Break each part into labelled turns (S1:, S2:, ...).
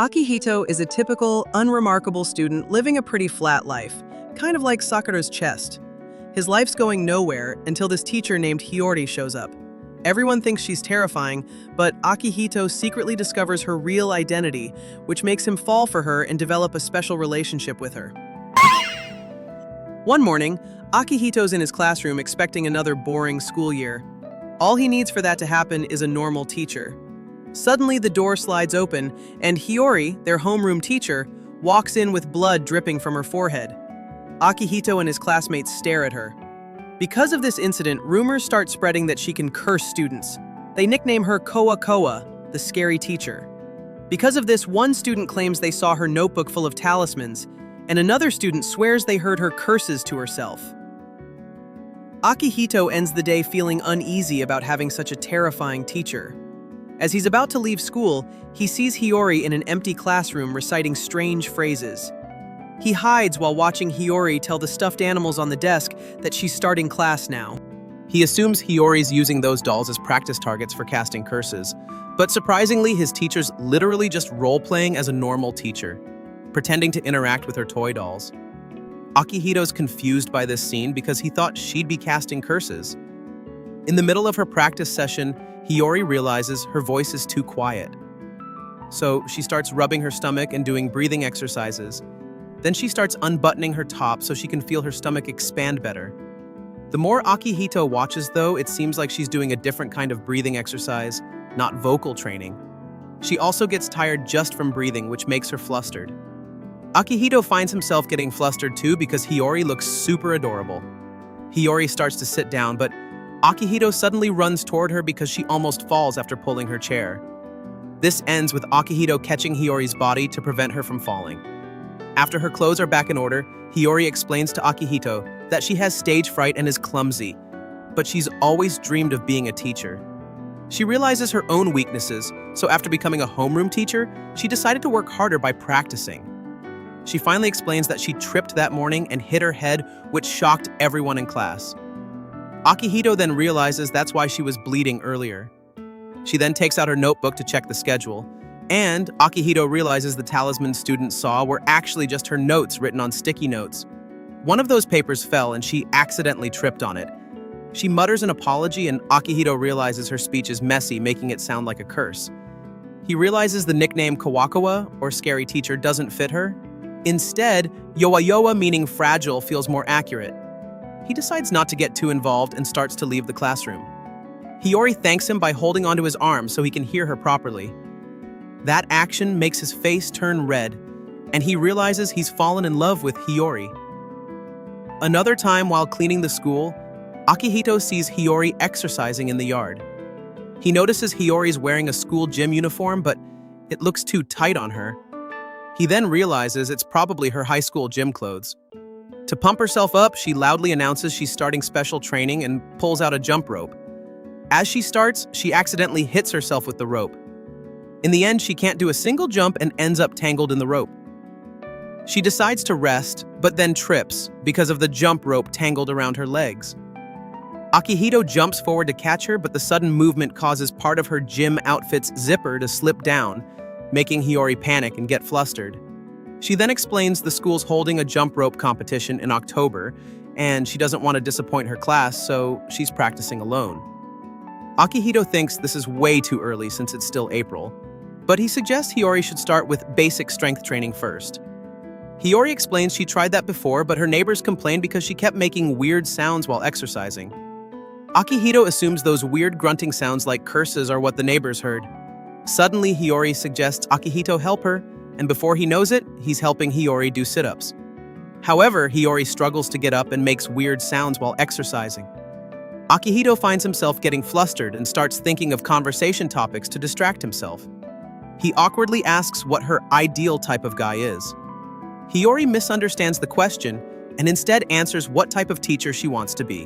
S1: Akihito is a typical, unremarkable student living a pretty flat life, kind of like Sakura's chest. His life's going nowhere until this teacher named Hiyori shows up. Everyone thinks she's terrifying, but Akihito secretly discovers her real identity, which makes him fall for her and develop a special relationship with her. One morning, Akihito's in his classroom expecting another boring school year. All he needs for that to happen is a normal teacher. Suddenly, the door slides open, and Hiyori, their homeroom teacher, walks in with blood dripping from her forehead. Akihito and his classmates stare at her. Because of this incident, rumors start spreading that she can curse students. They nickname her Koa Koa, the scary teacher. Because of this, one student claims they saw her notebook full of talismans, and another student swears they heard her curses to herself. Akihito ends the day feeling uneasy about having such a terrifying teacher. As he's about to leave school, he sees Hiyori in an empty classroom reciting strange phrases. He hides while watching Hiyori tell the stuffed animals on the desk that she's starting class now. He assumes Hiyori's using those dolls as practice targets for casting curses, but surprisingly, his teacher's literally just role-playing as a normal teacher, pretending to interact with her toy dolls. Akihito's confused by this scene because he thought she'd be casting curses. In the middle of her practice session, Hiyori realizes her voice is too quiet. So she starts rubbing her stomach and doing breathing exercises. Then she starts unbuttoning her top so she can feel her stomach expand better. The more Akihito watches, though, it seems like she's doing a different kind of breathing exercise, not vocal training. She also gets tired just from breathing, which makes her flustered. Akihito finds himself getting flustered too because Hiyori looks super adorable. Hiyori starts to sit down, but Akihito suddenly runs toward her because she almost falls after pulling her chair. This ends with Akihito catching Hiyori's body to prevent her from falling. After her clothes are back in order, Hiyori explains to Akihito that she has stage fright and is clumsy, but she's always dreamed of being a teacher. She realizes her own weaknesses, so after becoming a homeroom teacher, she decided to work harder by practicing. She finally explains that she tripped that morning and hit her head, which shocked everyone in class. Akihito then realizes that's why she was bleeding earlier. She then takes out her notebook to check the schedule, and Akihito realizes the talismans students saw were actually just her notes written on sticky notes. One of those papers fell and she accidentally tripped on it. She mutters an apology and Akihito realizes her speech is messy, making it sound like a curse. He realizes the nickname Kawakawa, or scary teacher, doesn't fit her. Instead, Yowayowa, meaning fragile, feels more accurate. He decides not to get too involved and starts to leave the classroom. Hiyori thanks him by holding onto his arm so he can hear her properly. That action makes his face turn red, and he realizes he's fallen in love with Hiyori. Another time while cleaning the school, Akihito sees Hiyori exercising in the yard. He notices Hiyori's wearing a school gym uniform, but it looks too tight on her. He then realizes it's probably her high school gym clothes. To pump herself up, she loudly announces she's starting special training and pulls out a jump rope. As she starts, she accidentally hits herself with the rope. In the end, she can't do a single jump and ends up tangled in the rope. She decides to rest, but then trips because of the jump rope tangled around her legs. Akihito jumps forward to catch her, but the sudden movement causes part of her gym outfit's zipper to slip down, making Hiyori panic and get flustered. She then explains the school's holding a jump rope competition in October, and she doesn't want to disappoint her class, so she's practicing alone. Akihito thinks this is way too early since it's still April, but he suggests Hiyori should start with basic strength training first. Hiyori explains she tried that before, but her neighbors complained because she kept making weird sounds while exercising. Akihito assumes those weird grunting sounds like curses are what the neighbors heard. Suddenly, Hiyori suggests Akihito help her, and before he knows it, he's helping Hiyori do sit-ups. However, Hiyori struggles to get up and makes weird sounds while exercising. Akihito finds himself getting flustered and starts thinking of conversation topics to distract himself. He awkwardly asks what her ideal type of guy is. Hiyori misunderstands the question and instead answers what type of teacher she wants to be.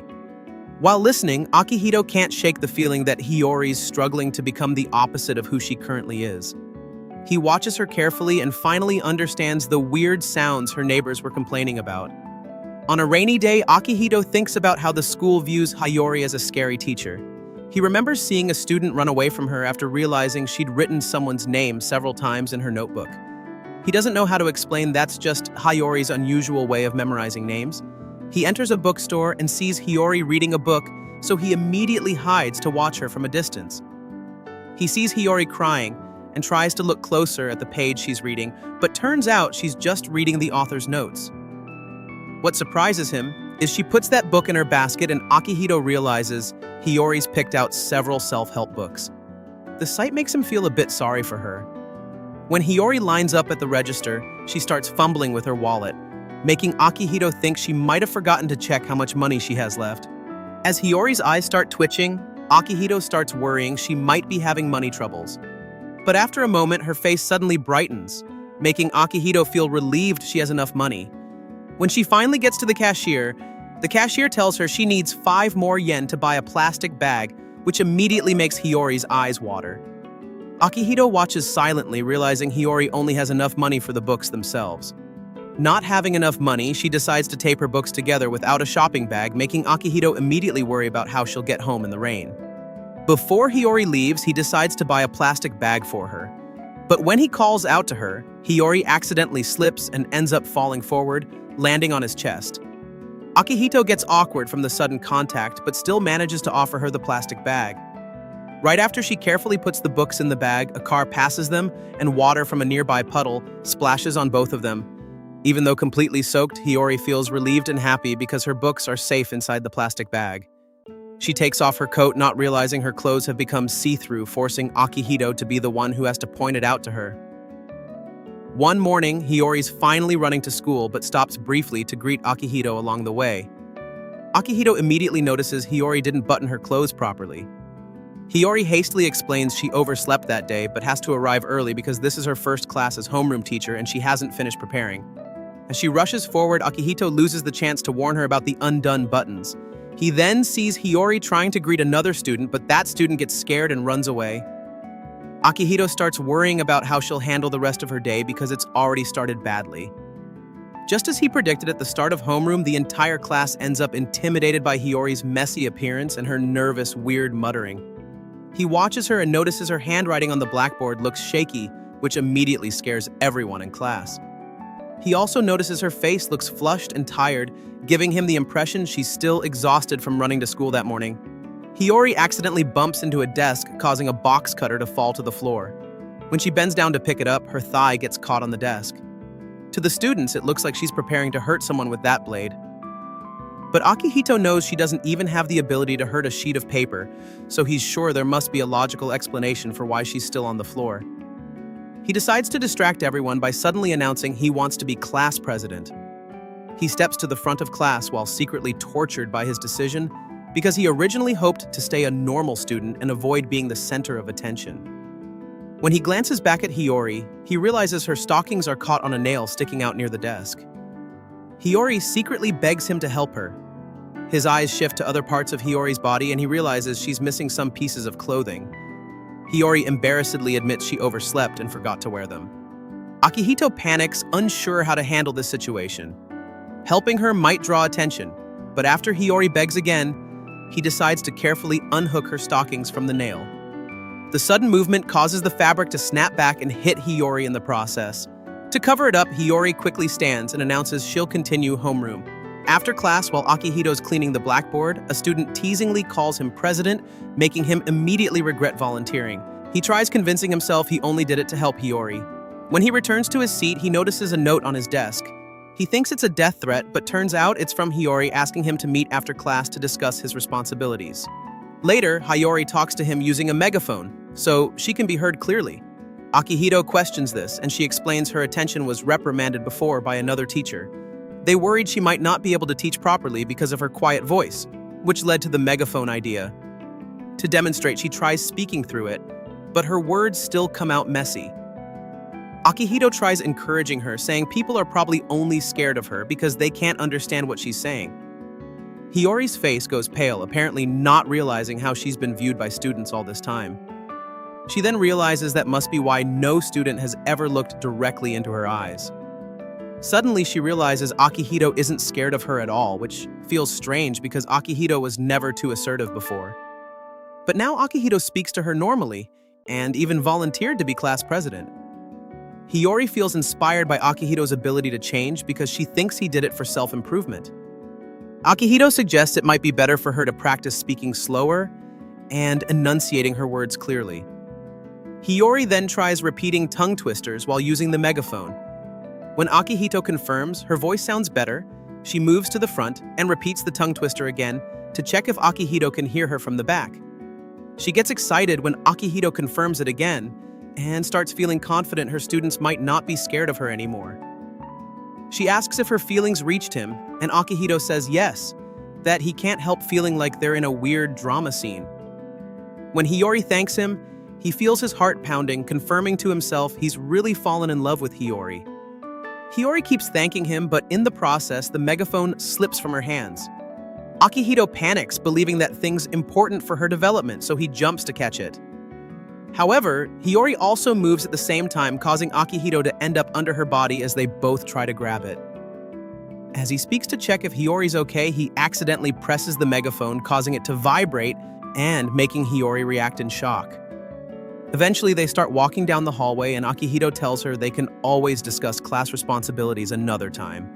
S1: While listening, Akihito can't shake the feeling that Hiyori's struggling to become the opposite of who she currently is. He watches her carefully and finally understands the weird sounds her neighbors were complaining about. On a rainy day, Akihito thinks about how the school views Hiyori as a scary teacher. He remembers seeing a student run away from her after realizing she'd written someone's name several times in her notebook. He doesn't know how to explain that's just Hiyori's unusual way of memorizing names. He enters a bookstore and sees Hiyori reading a book, so he immediately hides to watch her from a distance. He sees Hiyori crying and tries to look closer at the page she's reading, but turns out she's just reading the author's notes. What surprises him is she puts that book in her basket and Akihito realizes Hiyori's picked out several self-help books. The sight makes him feel a bit sorry for her. When Hiyori lines up at the register, she starts fumbling with her wallet, making Akihito think she might have forgotten to check how much money she has left. As Hiyori's eyes start twitching, Akihito starts worrying she might be having money troubles. But after a moment, her face suddenly brightens, making Akihito feel relieved she has enough money. When she finally gets to the cashier tells her she needs 5 more yen to buy a plastic bag, which immediately makes Hiyori's eyes water. Akihito watches silently, realizing Hiyori only has enough money for the books themselves. Not having enough money, she decides to tape her books together without a shopping bag, making Akihito immediately worry about how she'll get home in the rain. Before Hiyori leaves, he decides to buy a plastic bag for her. But when he calls out to her, Hiyori accidentally slips and ends up falling forward, landing on his chest. Akihito gets awkward from the sudden contact, but still manages to offer her the plastic bag. Right after she carefully puts the books in the bag, a car passes them, and water from a nearby puddle splashes on both of them. Even though completely soaked, Hiyori feels relieved and happy because her books are safe inside the plastic bag. She takes off her coat, not realizing her clothes have become see-through, forcing Akihito to be the one who has to point it out to her. One morning, Hiyori's finally running to school but stops briefly to greet Akihito along the way. Akihito immediately notices Hiyori didn't button her clothes properly. Hiyori hastily explains she overslept that day but has to arrive early because this is her first class as homeroom teacher and she hasn't finished preparing. As she rushes forward, Akihito loses the chance to warn her about the undone buttons. He then sees Hiyori trying to greet another student, but that student gets scared and runs away. Akihito starts worrying about how she'll handle the rest of her day because it's already started badly. Just as he predicted at the start of homeroom, the entire class ends up intimidated by Hiyori's messy appearance and her nervous, weird muttering. He watches her and notices her handwriting on the blackboard looks shaky, which immediately scares everyone in class. He also notices her face looks flushed and tired, giving him the impression she's still exhausted from running to school that morning. Hiyori accidentally bumps into a desk, causing a box cutter to fall to the floor. When she bends down to pick it up, her thigh gets caught on the desk. To the students, it looks like she's preparing to hurt someone with that blade. But Akihito knows she doesn't even have the ability to hurt a sheet of paper, so he's sure there must be a logical explanation for why she's still on the floor. He decides to distract everyone by suddenly announcing he wants to be class president. He steps to the front of class while secretly tortured by his decision because he originally hoped to stay a normal student and avoid being the center of attention. When he glances back at Hiyori, he realizes her stockings are caught on a nail sticking out near the desk. Hiyori secretly begs him to help her. His eyes shift to other parts of Hiyori's body and he realizes she's missing some pieces of clothing. Hiyori embarrassedly admits she overslept and forgot to wear them. Akihito panics, unsure how to handle this situation. Helping her might draw attention, but after Hiyori begs again, he decides to carefully unhook her stockings from the nail. The sudden movement causes the fabric to snap back and hit Hiyori in the process. To cover it up, Hiyori quickly stands and announces she'll continue homeroom. After class, while Akihito's cleaning the blackboard, a student teasingly calls him president, making him immediately regret volunteering. He tries convincing himself he only did it to help Hiyori. When he returns to his seat, he notices a note on his desk. He thinks it's a death threat, but turns out it's from Hiyori asking him to meet after class to discuss his responsibilities. Later, Hiyori talks to him using a megaphone, so she can be heard clearly. Akihito questions this, and she explains her attention was reprimanded before by another teacher. They worried she might not be able to teach properly because of her quiet voice, which led to the megaphone idea. To demonstrate, she tries speaking through it, but her words still come out messy. Akihito tries encouraging her, saying people are probably only scared of her because they can't understand what she's saying. Hiyori's face goes pale, apparently not realizing how she's been viewed by students all this time. She then realizes that must be why no student has ever looked directly into her eyes. Suddenly, she realizes Akihito isn't scared of her at all, which feels strange because Akihito was never too assertive before. But now Akihito speaks to her normally, and even volunteered to be class president. Hiyori feels inspired by Akihito's ability to change because she thinks he did it for self-improvement. Akihito suggests it might be better for her to practice speaking slower and enunciating her words clearly. Hiyori then tries repeating tongue twisters while using the megaphone. When Akihito confirms her voice sounds better, she moves to the front and repeats the tongue twister again to check if Akihito can hear her from the back. She gets excited when Akihito confirms it again and starts feeling confident her students might not be scared of her anymore. She asks if her feelings reached him, and Akihito says yes, that he can't help feeling like they're in a weird drama scene. When Hiyori thanks him, he feels his heart pounding, confirming to himself he's really fallen in love with Hiyori. Hiyori keeps thanking him, but in the process, the megaphone slips from her hands. Akihito panics, believing that thing's important for her development, so he jumps to catch it. However, Hiyori also moves at the same time, causing Akihito to end up under her body as they both try to grab it. As he speaks to check if Hiyori's okay, he accidentally presses the megaphone, causing it to vibrate and making Hiyori react in shock. Eventually, they start walking down the hallway, and Akihito tells her they can always discuss class responsibilities another time.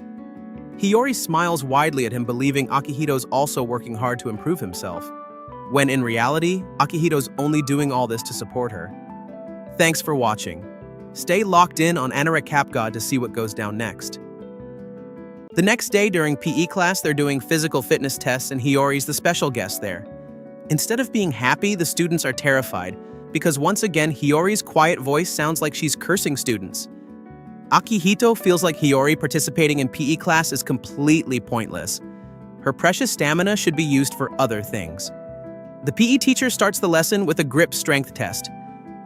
S1: Hiyori smiles widely at him, believing Akihito's also working hard to improve himself, when in reality, Akihito's only doing all this to support her. Thanks for watching. Stay locked in on Anirecap God to see what goes down next. The next day during PE class, they're doing physical fitness tests and Hiyori's the special guest there. Instead of being happy, the students are terrified, because once again, Hiyori's quiet voice sounds like she's cursing students. Akihito feels like Hiyori participating in PE class is completely pointless. Her precious stamina should be used for other things. The PE teacher starts the lesson with a grip strength test.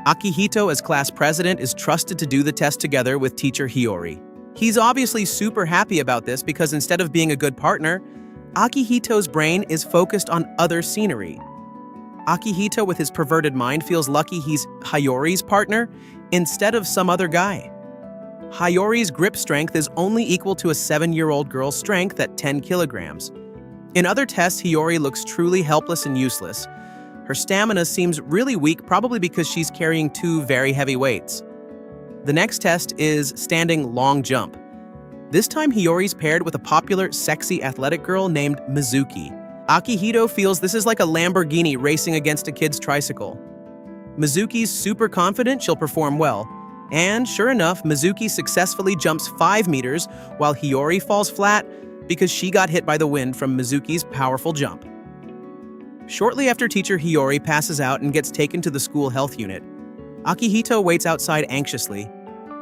S1: Akihito, as class president, is trusted to do the test together with teacher Hiyori. He's obviously super happy about this because instead of being a good partner, Akihito's brain is focused on other scenery. Akihito, with his perverted mind, feels lucky he's Hiyori's partner instead of some other guy. Hiyori's grip strength is only equal to a 7-year-old girl's strength at 10 kilograms. In other tests, Hiyori looks truly helpless and useless. Her stamina seems really weak, probably because she's carrying 2 very heavy weights. The next test is standing long jump. This time, Hiyori's paired with a popular, sexy, athletic girl named Mizuki. Akihito feels this is like a Lamborghini racing against a kid's tricycle. Mizuki's super confident she'll perform well. And sure enough, Mizuki successfully jumps 5 meters while Hiyori falls flat because she got hit by the wind from Mizuki's powerful jump. Shortly after teacher Hiyori passes out and gets taken to the school health unit, Akihito waits outside anxiously.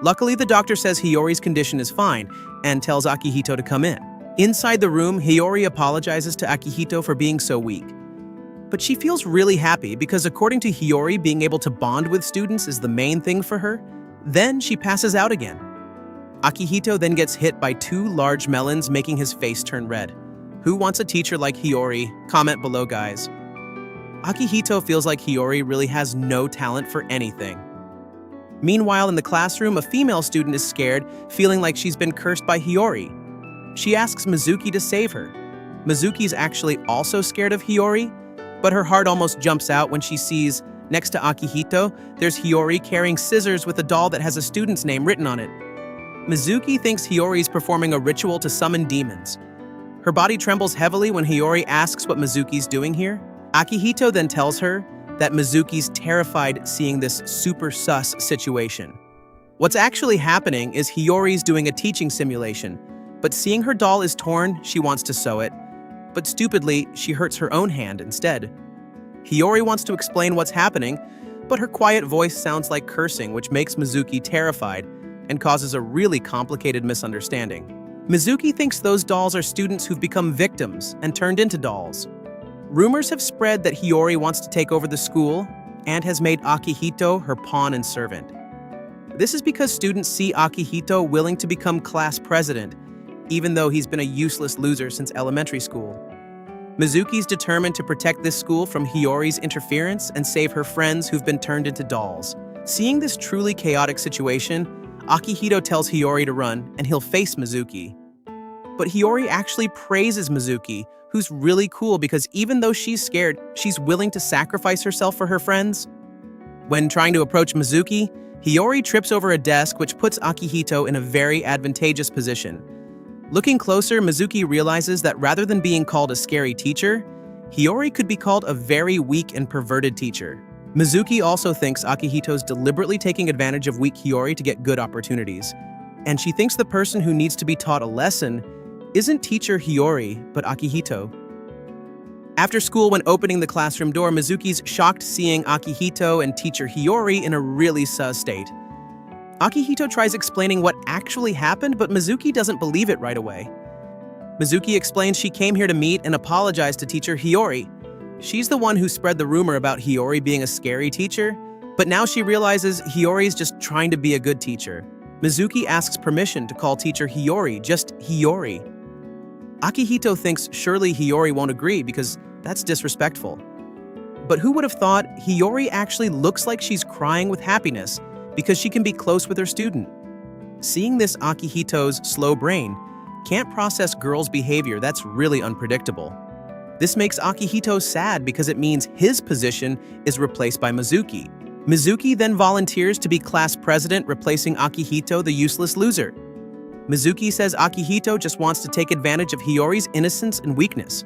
S1: Luckily, the doctor says Hiyori's condition is fine and tells Akihito to come in. Inside the room, Hiyori apologizes to Akihito for being so weak. But she feels really happy because according to Hiyori, being able to bond with students is the main thing for her. Then she passes out again. Akihito then gets hit by 2 large melons, making his face turn red. Who wants a teacher like Hiyori? Comment below, guys. Akihito feels like Hiyori really has no talent for anything. Meanwhile, in the classroom, a female student is scared, feeling like she's been cursed by Hiyori. She asks Mizuki to save her. Mizuki's actually also scared of Hiyori, but her heart almost jumps out when she sees, next to Akihito, there's Hiyori carrying scissors with a doll that has a student's name written on it. Mizuki thinks Hiyori's performing a ritual to summon demons. Her body trembles heavily when Hiyori asks what Mizuki's doing here. Akihito then tells her that Mizuki's terrified seeing this super sus situation. What's actually happening is Hiyori's doing a teaching simulation, but seeing her doll is torn, she wants to sew it. But stupidly, she hurts her own hand instead. Hiyori wants to explain what's happening, but her quiet voice sounds like cursing, which makes Mizuki terrified and causes a really complicated misunderstanding. Mizuki thinks those dolls are students who've become victims and turned into dolls. Rumors have spread that Hiyori wants to take over the school and has made Akihito her pawn and servant. This is because students see Akihito willing to become class president, even though he's been a useless loser since elementary school. Mizuki's determined to protect this school from Hiyori's interference and save her friends who've been turned into dolls. Seeing this truly chaotic situation, Akihito tells Hiyori to run and he'll face Mizuki. But Hiyori actually praises Mizuki, who's really cool because even though she's scared, she's willing to sacrifice herself for her friends. When trying to approach Mizuki, Hiyori trips over a desk which puts Akihito in a very advantageous position. Looking closer, Mizuki realizes that rather than being called a scary teacher, Hiyori could be called a very weak and perverted teacher. Mizuki also thinks Akihito's deliberately taking advantage of weak Hiyori to get good opportunities. And she thinks the person who needs to be taught a lesson isn't teacher Hiyori, but Akihito. After school, when opening the classroom door, Mizuki's shocked seeing Akihito and teacher Hiyori in a really sus state. Akihito tries explaining what actually happened, but Mizuki doesn't believe it right away. Mizuki explains she came here to meet and apologize to teacher Hiyori. She's the one who spread the rumor about Hiyori being a scary teacher, but now she realizes Hiyori's just trying to be a good teacher. Mizuki asks permission to call teacher Hiyori just Hiyori. Akihito thinks surely Hiyori won't agree because that's disrespectful. But who would have thought Hiyori actually looks like she's crying with happiness because she can be close with her student? Seeing this, Akihito's slow brain can't process girls' behavior that's really unpredictable. This makes Akihito sad because it means his position is replaced by Mizuki. Mizuki then volunteers to be class president, replacing Akihito, the useless loser. Mizuki says Akihito just wants to take advantage of Hiyori's innocence and weakness.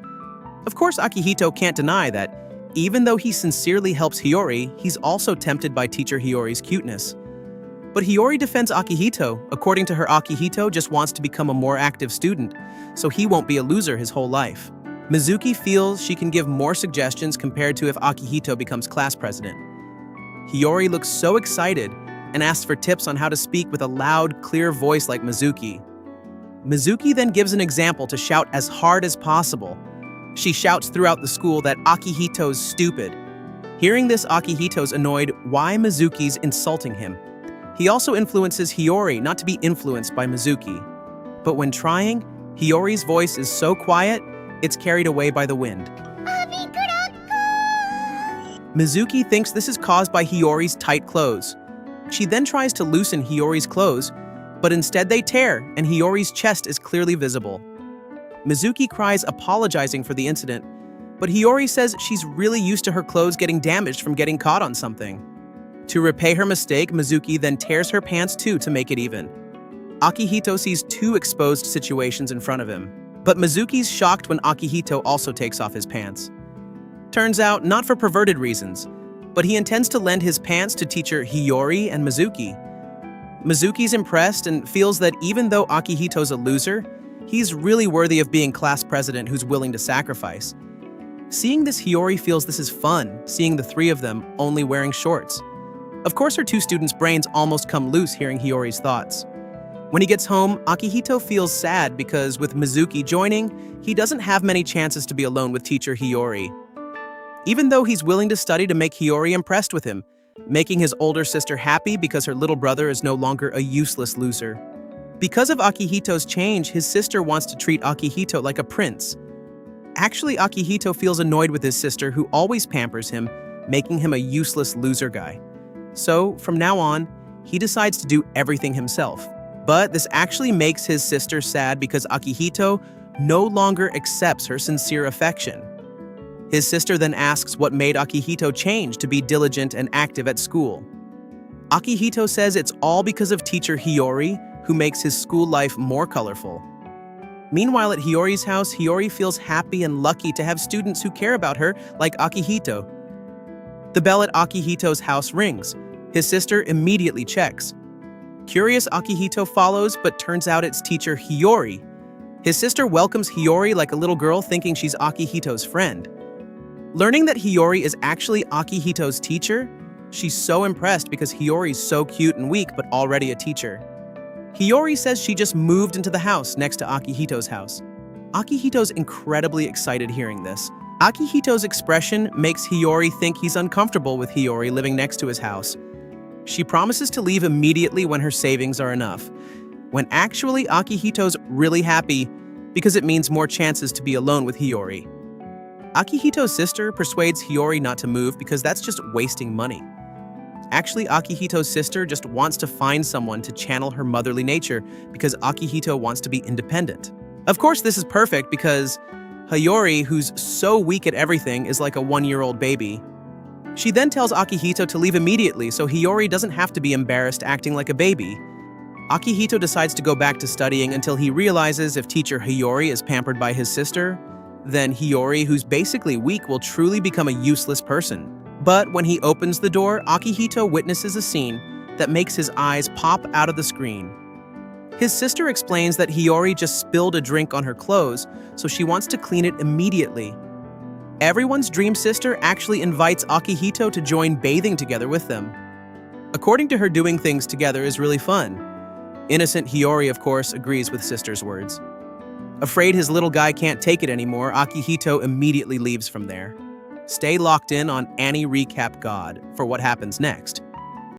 S1: Of course, Akihito can't deny that even though he sincerely helps Hiyori, he's also tempted by teacher Hiyori's cuteness. But Hiyori defends Akihito. According to her, Akihito just wants to become a more active student, so he won't be a loser his whole life. Mizuki feels she can give more suggestions compared to if Akihito becomes class president. Hiyori looks so excited and asks for tips on how to speak with a loud, clear voice like Mizuki. Mizuki then gives an example to shout as hard as possible. She shouts throughout the school that Akihito's stupid. Hearing this, Akihito's annoyed why Mizuki's insulting him. He also influences Hiyori not to be influenced by Mizuki. But when trying, Hiyori's voice is so quiet, it's carried away by the wind. Mizuki thinks this is caused by Hiyori's tight clothes. She then tries to loosen Hiyori's clothes, but instead they tear and Hiyori's chest is clearly visible. Mizuki cries apologizing for the incident, but Hiyori says she's really used to her clothes getting damaged from getting caught on something. To repay her mistake, Mizuki then tears her pants too to make it even. Akihito sees two exposed situations in front of him, but Mizuki's shocked when Akihito also takes off his pants. Turns out, not for perverted reasons, but he intends to lend his pants to teacher Hiyori and Mizuki. Mizuki's impressed and feels that even though Akihito's a loser, he's really worthy of being class president who's willing to sacrifice. Seeing this, Hiyori feels this is fun, seeing the three of them only wearing shorts. Of course, her two students' brains almost come loose hearing Hiyori's thoughts. When he gets home, Akihito feels sad because with Mizuki joining, he doesn't have many chances to be alone with teacher Hiyori. Even though he's willing to study to make Hiyori impressed with him, making his older sister happy because her little brother is no longer a useless loser. Because of Akihito's change, his sister wants to treat Akihito like a prince. Actually, Akihito feels annoyed with his sister who always pampers him, making him a useless loser guy. So, from now on, he decides to do everything himself. But this actually makes his sister sad because Akihito no longer accepts her sincere affection. His sister then asks what made Akihito change to be diligent and active at school. Akihito says it's all because of teacher Hiyori, who makes his school life more colorful. Meanwhile, at Hiyori's house, Hiyori feels happy and lucky to have students who care about her, like Akihito. The bell at Akihito's house rings. His sister immediately checks. Curious, Akihito follows, but turns out it's teacher Hiyori. His sister welcomes Hiyori like a little girl, thinking she's Akihito's friend. Learning that Hiyori is actually Akihito's teacher, she's so impressed because Hiyori's so cute and weak, but already a teacher. Hiyori says she just moved into the house next to Akihito's house. Akihito's incredibly excited hearing this. Akihito's expression makes Hiyori think he's uncomfortable with Hiyori living next to his house. She promises to leave immediately when her savings are enough, when actually Akihito's really happy because it means more chances to be alone with Hiyori. Akihito's sister persuades Hiyori not to move because that's just wasting money. Actually, Akihito's sister just wants to find someone to channel her motherly nature because Akihito wants to be independent. Of course, this is perfect because Hiyori, who's so weak at everything, is like a 1-year-old baby. She then tells Akihito to leave immediately so Hiyori doesn't have to be embarrassed acting like a baby. Akihito decides to go back to studying until he realizes if teacher Hiyori is pampered by his sister, then Hiyori, who's basically weak, will truly become a useless person. But when he opens the door, Akihito witnesses a scene that makes his eyes pop out of the screen. His sister explains that Hiyori just spilled a drink on her clothes, so she wants to clean it immediately. Everyone's dream sister actually invites Akihito to join bathing together with them. According to her, doing things together is really fun. Innocent Hiyori, of course, agrees with sister's words. Afraid his little guy can't take it anymore, Akihito immediately leaves from there. Stay locked in on Anirecap God for what happens next.